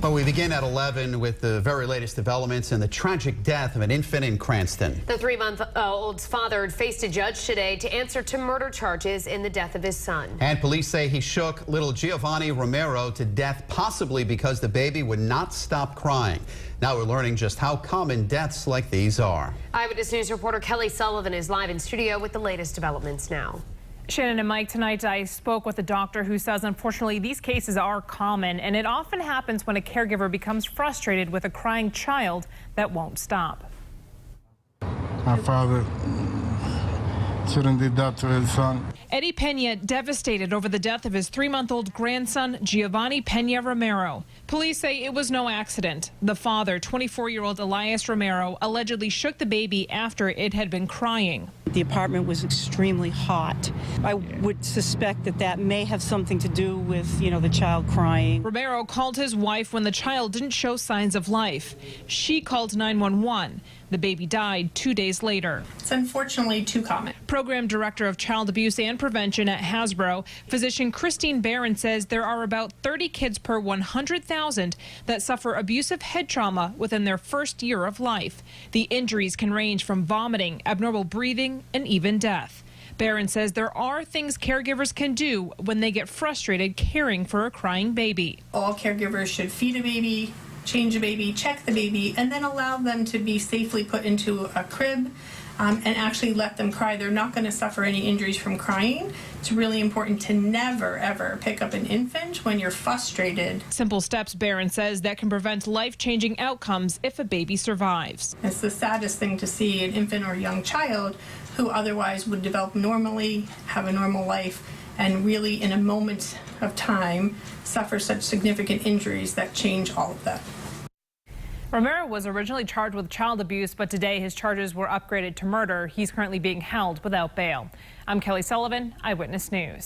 Well, we begin at 11 with the very latest developments in the tragic death of an infant in Cranston. The 3-month-old's father faced a judge today to answer to murder charges in the death of his son. And police say he shook little Giovanni Romero to death, possibly because the baby would not stop crying. Now we're learning just how common deaths like these are. Eyewitness News reporter Kelly Sullivan is live in studio with the latest developments now. Shannon and Mike, tonight I spoke with a doctor who says unfortunately these cases are common, and it often happens when a caregiver becomes frustrated with a crying child that won't stop. My father shouldn't do that to his son. Eddie Pena devastated over the death of his 3-month-old grandson, Giovanni Pena Romero. Police say it was no accident. The father, 24-year-old Elias Romero, allegedly shook the baby after it had been crying. The apartment was extremely hot. I would suspect that that may have something to do with, the child crying. Romero called his wife when the child didn't show signs of life. She called 911. The baby died 2 days later. It's unfortunately too common. Program Director of Child Abuse and Prevention at Hasbro, physician Christine Barron, says there are about 30 kids per 100,000 that suffer abusive head trauma within their first year of life. The injuries can range from vomiting, abnormal breathing, and even death. Barron says there are things caregivers can do when they get frustrated caring for a crying baby. All caregivers should feed a baby, change a baby, check the baby, and then allow them to be safely put into a crib and actually let them cry. They're not going to suffer any injuries from crying. It's really important to never, ever pick up an infant when you're frustrated. Simple steps, Barron says, that can prevent life-changing outcomes if a baby survives. It's the saddest thing to see an infant or young child who otherwise would develop normally, have a normal life, and really in a moment of time suffer such significant injuries that change all of that. Romero was originally charged with child abuse, but today his charges were upgraded to murder. He's currently being held without bail. I'm Kelly Sullivan, Eyewitness News.